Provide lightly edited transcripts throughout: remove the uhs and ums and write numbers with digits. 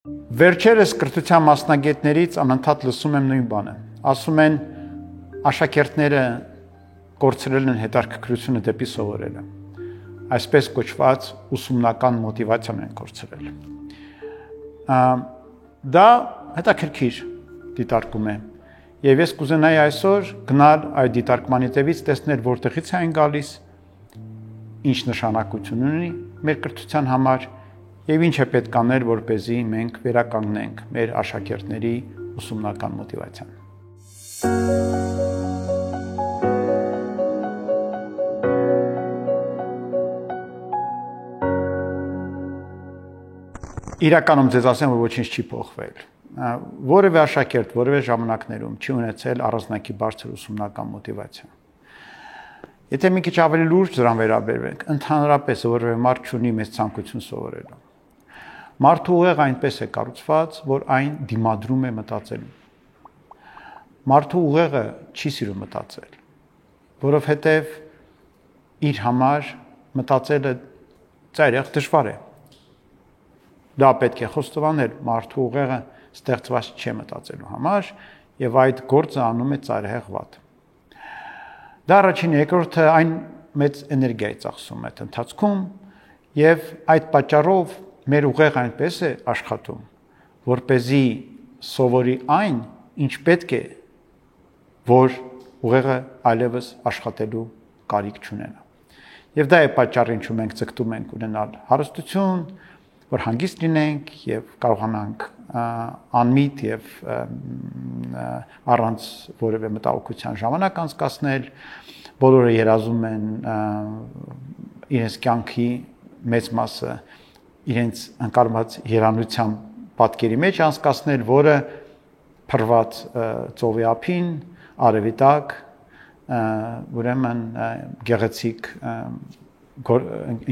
Վերջերս կրթության մասնագետներից անընդհատ լսում եմ նույն բանը։ Ասում են աշակերտները կորցրել են հետաքրքրությունը դեպի սովորելը։ Այսպես կոչված ուսումնական մոտիվացիան են կորցրել։ Դա հետաքրքիր դիտարկում է։ Եվ ես կուզենայի այսօր գնալ այդ դիտարկմանի տևից տեսնել որտեղից է այն գալիս, ինչ նշանակություն ունի մեր կրթության համար եւ ինչ է պետք անել, որպեսզի մենք վերականգնենք մեր աշակերտների ուսումնական մոտիվացիան։ Իրականում ձեզ ասեմ, որ ոչինչ չի փոխվել։ Որևէ աշակերտ, որևէ ժամանակներում չի ունեցել առանձնակի բարձր ուսումնական մոտիվացիա։ Եթե մի քիչ ավելի լուրջ դրան վերաբերվենք, ընդհանրապես որևէ մարդ չունի մեծ ցանկություն սովորելու։ Մարդու ուղեղը այնպես է կառուցված, որ այն դիմադրում է մտածելուն։ Մարդու ուղեղը չի սիրում մտածել, որովհետև իր համար մտածելը ծայրահեղ դժվար է։ Դա պետք է խոստովանել, մարդու ուղեղը ստեղծված չէ մտածելու համար եւ այդ գործը անում է ծայրահեղ վատ։ Դա առաջինը, երկրորդը այն մեծ էներգիա է ծախսում այդ ընթացքում եւ այդ պատճառով մեր ուղեղը այնպես է աշխատում, որպեսզի սովորի այն, ինչ պետք է, որ ուղեղը այլևս աշխատելու կարիք չունենա։ Եվ դա է պատճառը, ինչու մենք ցկտում ենք ունենալ հարստություն, որ հանգիստ լինենք եւ կարողանանք անմիտ եւ առանց որևէ մտահոգության ժամանակ անցկасնել, բոլորը երազում են իրենց կյանքի մեծ մասը իրենց ընկալված երանության պատկերի մեջ անցկасնել, որը փռված ծովի ափին, արևի տակ, ուրեմն գեղեցիկ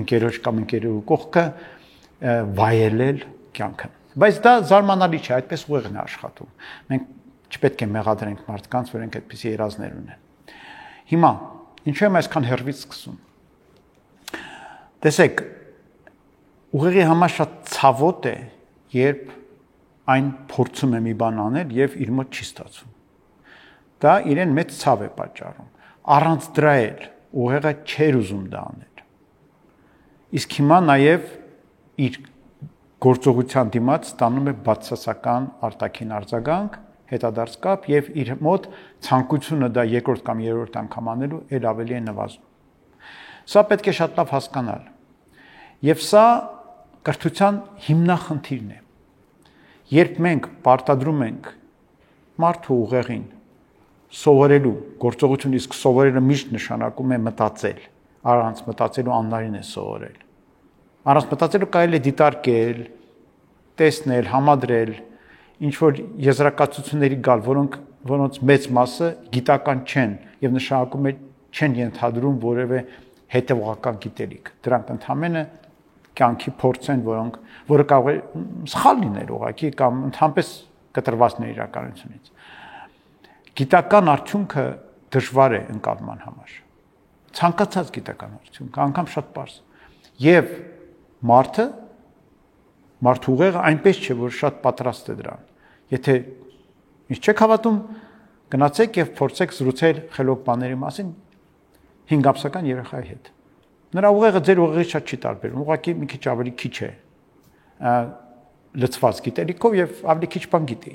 ընկերոջ կամ ընկերուհու կողքը վայելել կյանքը։ Բայց դա զարմանալի չէ, այդպես ուղեղն է աշխատում։ Մենք չպետք է մեղադրենք մարդկանց, որոնք այդպիսի երազներ ունեն։ Հիմա, ինչու եմ այսքան հեռվից սկսում։ Տեսեք, ուղեղի համար շատ ցավոտ է, երբ այն փորձում է մի բան անել եւ իր մոտ չի ստացվում։ Դա իրեն մեծ ցավ է պատճառում։ Առանց դրա էլ ուղեղը չէր ուզում դա անել։ Իսկ հիմա նաեւ իր գործողության դիմաց ստանում է բացասական արտաքին արձագանք, հետադարձ կապ եւ իր մոտ ցանկությունը դա երկրորդ կամ երրորդ անգամ անելու էլ ավելի է նվազում։ Սա պետք է շատ լավ հասկանալ։ Եվ սա կրթության հիմնախնդիրն է։ Երբ մենք պարտադրում ենք մարդու ուղեղին սովորելու գործողություն, իսկ սովորելը միշտ նշանակում է մտածել, առանց մտածելու անհնարին է սովորել։ Առանց մտածելու կարելի է դիտարկել, տեսնել, համադրել, ինչ որ եզրակացությունների գալ, որոնց մեծ մասը գիտական չեն եւ նշանակում է չեն ենթադրում որևէ հետեւողական գիտելիք։ Դրանք ընդհանրապես կյանքի փորձ են, որը կարող է սխալ լինել ուղղակի կամ ընդհանրապես կտրվածներ իրականությունից։ Գիտական արդյունքը դժվար է ընկալման համար։ Ցանկացած գիտական արդյունք, անգամ շատ པարզ։ Եվ մարդու ուղեղը այնպես չէ, որ շատ պատրաստ է դրան։ Եթե ինչ չեք հավատում, գնացեք եւ փորձեք զրուցել խելոք բաների մասին 5-ամսական երեխայի հետ։ Նրա ուղեղը ձեր ուղեղից շատ չի տարբերվում, ուղղակի մի քիչ ավելի քիչ է լցված գիտելիքով եւ ավելի քիչ բան գիտի։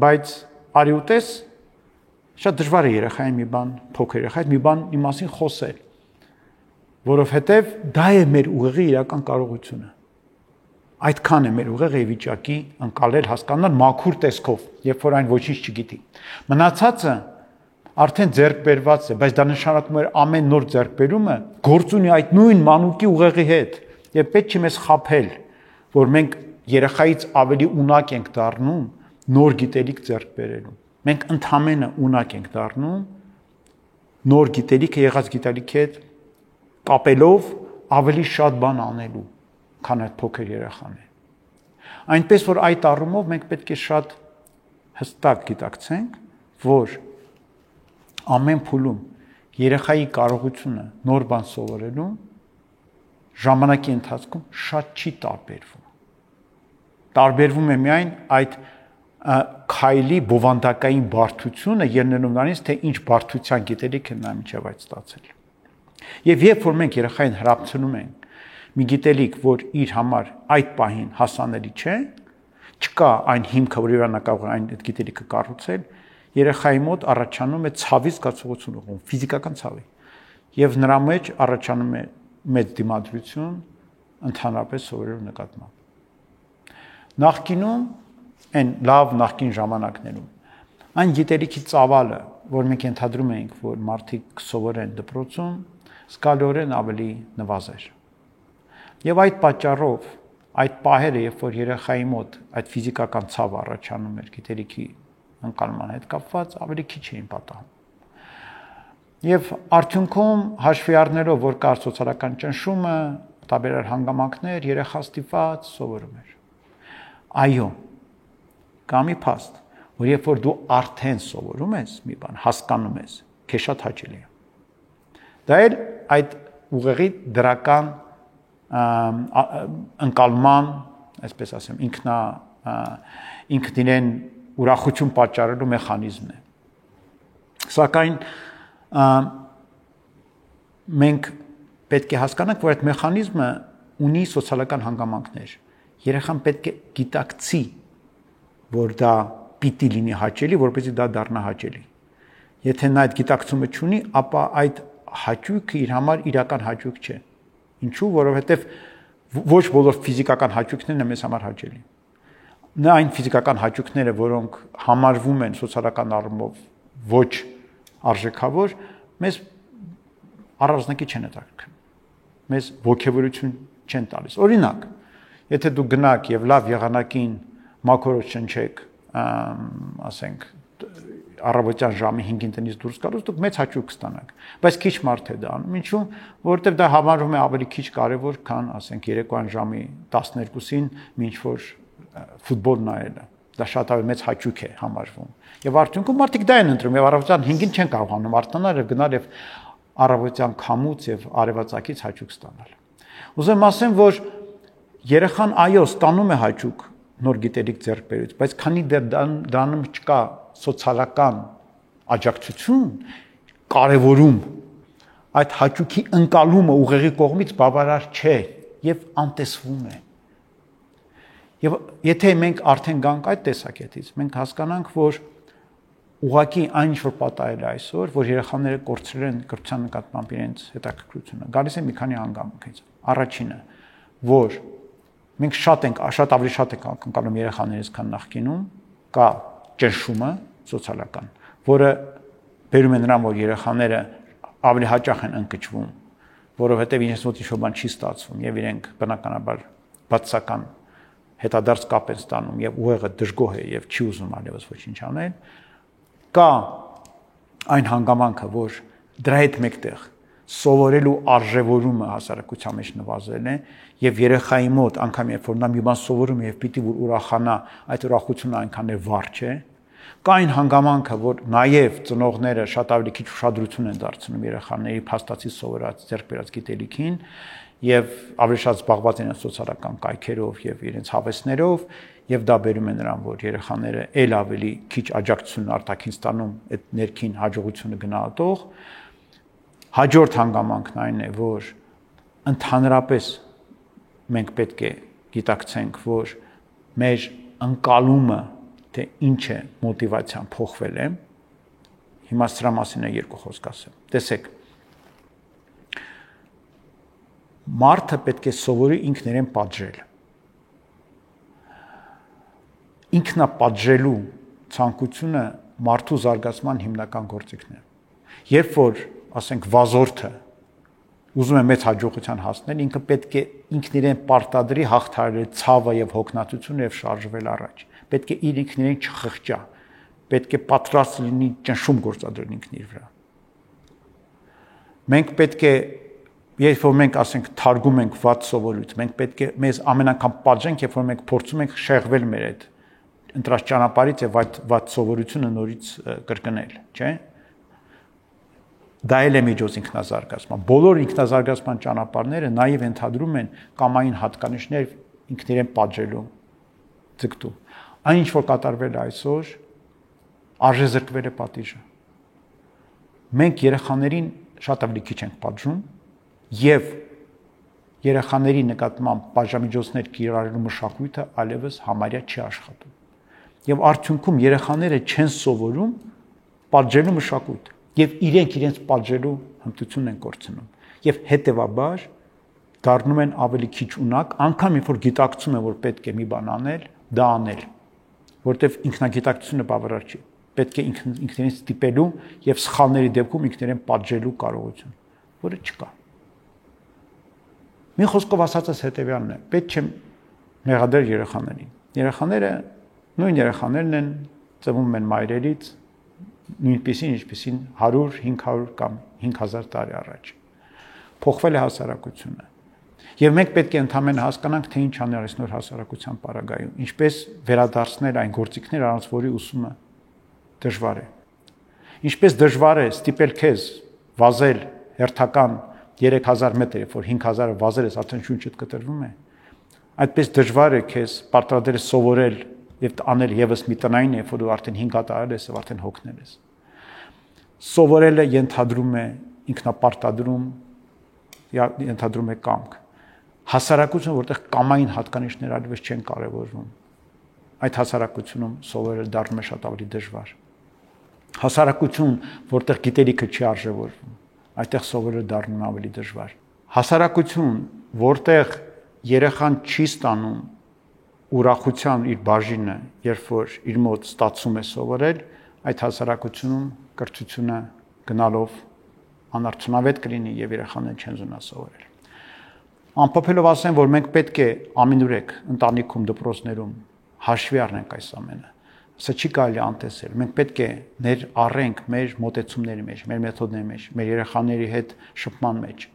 Բայց արի ուտես շատ դժվար է երեխային մի բան, փոքր երեխայի մի բան իմասին խոսել, որովհետեւ դա է մեր ուղեղի իրական կարողությունը։ Այդքան է մեր ուղեղը վիճակի ընկալել, հասկանալ մաքուր տեսքով, երբ որ այն ոչինչ չգիտի։ Մնացածը արդեն ձեռք բերված է, բայց դա նշանակում է ամեն նոր ձեռքբերումը գործ ունի այդ նույն մանուկի ուղեղի հետ, եւ պետք չի մեզ խաբել, որ մենք երեխայից ավելի ունակ ենք դառնում նոր գիտելիք ձեռք բերելու։ Մենք ընդհանրապես ունակ ենք դառնում նոր գիտելիքը եղած գիտելիքի հետ կապելով ավելի շատ բան անելու, քան այդ փոքր երեխան է։ Այնպես որ այդ առումով մենք պետք է շատ հստակ գիտակցենք, որ ամեն փուլում երեխայի կարողությունը նոր բան սովորելու ժամանակի ընթացքում շատ չի տարբերվում։ Տարբերվում է միայն այդ քայլի բովանդակային բարդությունը ելնելով նրանից, թե ինչ բարդության գիտելիք են նա միջև այդ ստացել։ Եվ երբ որ մենք երեխային հրապցնում ենք մի գիտելիք, որ իր համար այդ պահին հասանելի չէ, չկա այն հիմքը, որի վրա նա կարող է այդ գիտելիքը կառուցել, երեխայի մոտ առաջանում է ցավի զգացողություն, ֆիզիկական ցավի, եւ նրա մեջ առաջանում է մեծ դիմադրություն ընդհանրապես սովորելու նկատմամբ։ Նախկինում այն լավ նախկին ժամանակներում այն գիտելիքի ծավալը, որ մենք ենթադրում էինք, որ մարդիկ սովորեն դպրոցում, զգալիորեն ավելի նվազեր։ Եվ այդ պատճառով այդ պահերը, երբ որ երեխայի մոտ այդ ֆիզիկական ցավը առաջանում էր գիտելիքի ընկալման հետ կապված, ավելի քիչ էին պատահում։ Եվ արդյունքում հաշվի առնելով, որ կար սոցիալական ճնշումը, տարբեր հանգամանքներ, երեխա ստիպված սովորում էր։ Այո, կա մի փաստ, որ երբ որ դու արդեն սովորում ես մի բան, հասկանում ես, քեզ շատ հաճելի է։ Դա էլ այդ ուղեղի դրական ընկալման, այսպես ասեմ, ինքն իրեն ուրախություն պատճառելու մեխանիզմն է։ Սակայն մենք պետք է հասկանանք, որ այդ մեխանիզմը ունի սոցիալական հանգամանքներ։ Երեխան պետք է գիտակցի, որ դա պիտի լինի հաճելի, որպեսզի դա դառնա հաճելի։ Եթե նա այդ գիտակցումը չունի, ապա այդ հաճույքը իր համար իրական հաճույք չէ։ Ինչու՞, որովհետև ոչ բոլոր ֆիզիկական հաճույքներն են մեզ համար հաճելի։ Նա այն ֆիզիկական հաճույքները, որոնք համարվում են սոցիալական առումով ոչ արժեքավոր, մեզ առանձնակի չեն հետաքրքրում։ Մեզ ոգևորություն չեն տալիս։ Օրինակ, եթե դուք գնաք եւ լավ եղանակին մաքրոց շնչեք, ասենք առավոտյան ժամի 5-ին տնից դուրս գալուց դուք մեծ հաճույք կստանաք, բայց քիչ մարդ է դա անում, ինչու՞, որովհետև դա համարվում է ավելի քիչ կարևոր, քան ասենք երեկոյան ժամի 12-ին ինչ որ ֆուտբոլ նայելը։ Դա շատ ավելի մեծ հաճույք է համարվում։ Եվ արդյունքում մարդիկ դա են ընտրում եւ առավոտյան 5-ին չեն կարողանում արթնանալ եւ գնալ եւ առավոտյան քամուց եւ արևածագից հաճույք ստանալ։ Ուզում ասեմ, որ երեխան այո ստանում է հաճույք նոր գիտելիք ձեռք բերից, բայց քանի դեռ դրանում չկա սոցիալական աջակցություն, կարևորում այդ հաճույքի ընկալումը ուղեղի կողմից բավարար չէ եւ անտեսվում է։ Եվ եթե մենք արդեն գանք այդ տեսակետից, մենք հասկանանք, որ ուղղակի այն ինչ որ պատահել է այսօր, որ երեխաները կորցրել են կրթության նկատմամբ իրենց հետաքրքրությունը, գալիս է մի քանի հանգամանքից։ Առաջինը, որ մենք շատ ավելի շատ ենք անկալում երեխաներից, քան նախկինում, կա ճնշումը սոցիալական, որը բերում է նրան, որ երեխաները ավելի հաճախ են ընկճվում, որովհետև իրենց մոտ ինչ-որ բան չի ստացվում եւ իրենք բնականաբար բացասական հետադարձ կապ են ստանում եւ ուղեղը դժգոհ է եւ չի ուզում այլևս ոչինչ անել, կա այն հանգամանքը, որ դրա հետ մեկտեղ սովորելու արժևորումը հասարակության մեջ նվազել է եւ երեխայի մոտ անգամ երբ որ նա մի բան սովորում է եւ պիտի որ ուրախանա, այդ ուրախությունը այնքան էլ վառ չէ։ Կա այն հանգամանքը, որ նաեւ ծնողները շատ ավելի քիչ ուշադրություն են դարձնում երեխաների փաստացի սովորած ձեռք բերած գիտելիքին եւ ավելի շատ զբաղված են սոցիալական կայքերով եւ իրենց հավեսներով եւ դա բերում է նրան, որ երեխաները ել ավելի քիչ աջակցություն արտաքին ստանում այդ ներքին հաջողությունը գնահատող։ Հաջորդ հանգամանքն այն է, որ ընդհանրապես մենք պետք է գիտակցենք, որ մեր ընկալումը, թե ինչ է մոտիվացիան փոխվել է, հիմա սրա մասին է երկու խոսք ասեմ։ Տեսեք, մարդը պետք է սովորի ինքն իրեն պատժել։ Ինքնապատժելու ցանկությունը մարդու զարգացման հիմնական գործիքն է։ Երբ որ, ասենք, վազորդը ուզում է մեծ հաջողության հասնել, ինքը պետք է ինքն իրեն պարտադրի հաղթահարել ցավը եւ հոգնածությունը եւ շարժվել առաջ։ Պետք է ինքն իրեն չխղճա։ Պետք է պատրաստ լինի ճնշում գործադրել ինքն իր վրա։ Մենք պետք է, երբ որ մենք ասենք թարգում ենք վատ սովորույթ, մենք պետք է մեզ ամեն անգամ պատժենք, երբ որ մենք փորձում ենք շեղվել մեր այդ ընտրած ճանապարհից եւ այդ վատ սովորությունը նորից կրկնել, չէ՞։ Դա էլ է միջոց ինքնազարգացման։ Բոլոր ինքնազարգացման ճանապարհները նաև ընդհանրում են կամային հատկանիշներ ինքն իրեն պատժելու ձգտում։ Այն ինչ որ կատարվել է այսօր, արժեզրկվել է պատիժը։ Մենք երեխաներին շատ ավելի քիչ ենք պատժում եւ երեխաների նկատմամբ պատժամիջոցներ կիրառելու մշակույթը այլևս համարյա չի աշխատում։ Եվ արդյունքում երեխաները չեն սովորում պատժելու մշակույթ եւ իրենք իրենց պատժելու հմտություն են կորցնում եւ հետեւաբար դառնում են ավելի քիչ ունակ, անգամ երբ որ գիտակցում են որ պետք է մի բան անել, դա անել, որտեվ ինքնագիտակցությունը բավարար չի։ Պետք է ինքներին ստիպելու եւ սխալների դեպքում ինքներին պատժելու կարողություն, որը չկա։ Մի խոսքով ասածս հետեւյալն է. պետք չէ մեղադրել երեխաներին։ Երեխաները նույն երեխաներն են, ծնվում են մայրերից, նույնպիսին, ինչպիսին 100, 500 կամ 5000 տարի առաջ։ Փոխվել է հասարակությունը։ Եվ մենք պետք է ընդհանրապես հասկանանք, թե ինչ անել այսօր հասարակության պարագայում, ինչպես վերադարձնել այն գործիքները, առանց որի ուսումը դժվար է։ Ինչպես դժվար է ստիպել քեզ վազել հերթական 3000 մետր, որ 5000-ը վազել ես, արդեն շունչդ կտրվում է։ Այդպես դժվար է քեզ պարտադրել սովորել եւ անել եւս մի տնային, երբ որ դու արդեն 5 հատ արել ես եւ արդեն հոգնել ես։ Սովորելը ենթադրում է ինքնապարտադրում, ենթադրում է կամք։ Հասարակություն, որտեղ կամային հատկանիշներ այլևս չեն կարևորվում, այդ հասարակությունում սովորելը դառնում է շատ ավելի դժվար։ Հասարակություն, որտեղ գիտելիքը չի արժևորվում, այդտեղ սովորելը դառնում է ավելի դժվար։ Հասարակություն, որտեղ երեխան չի ստանում ուրախության իր բաժինը, երբ որ իր մոտ ստացում է սովորել, այդ հասարակությունում կրթությունը գնալով անարդյունավետ կլինի եւ երեխաները չեն զունա սովորել։ Ամփոփելով ասեմ, որ մենք պետք է ամենուրեք ընտանիքում, դպրոցներում հաշվի առնենք այս ամենը։ Սա չի կարելի անտեսել։ Մենք պետք է ներառենք մեր մոտեցումների մեջ, մեր մեթոդների մեջ, մեր երեխաների հետ շփման մեջ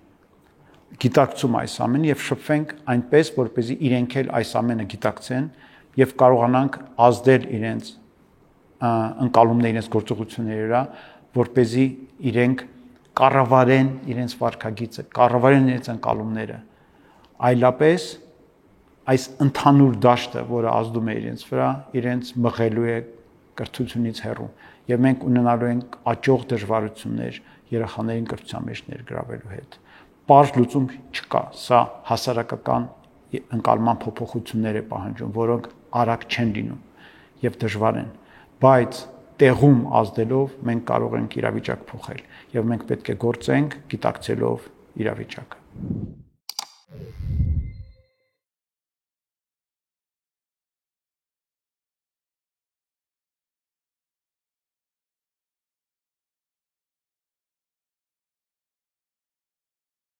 գիտակցում այս ամենը եւ շփվենք այնպես, որպեսզի իրենք էլ այս ամենը գիտակցեն եւ կարողանանք ազդել իրենց ընկալումների, իրենց գործողությունների վրա, որպեսզի իրենք կառավարեն իրենց վարքագիծը, կառավարեն իրենց ընկալումները։ Այլապես այս ընդհանուր դաշտը, որը ազդում է իրենց վրա, իրենց մղելու է կրթությունից հեռու եւ մենք ունենալու ենք աճող դժվարություններ երեխաներին կրթության մեջ ներգրավելու հետ։ Պարզ լուծում չկա, սա հասարակական ընկալման փոփոխություններ է պահանջում, որոնք արագ չեն լինում եւ դժվար են, բայց տեղում ազդելով մենք կարող ենք իրավիճակ փոխել եւ մենք պետք է գործենք գիտակցելով իրավիճակը։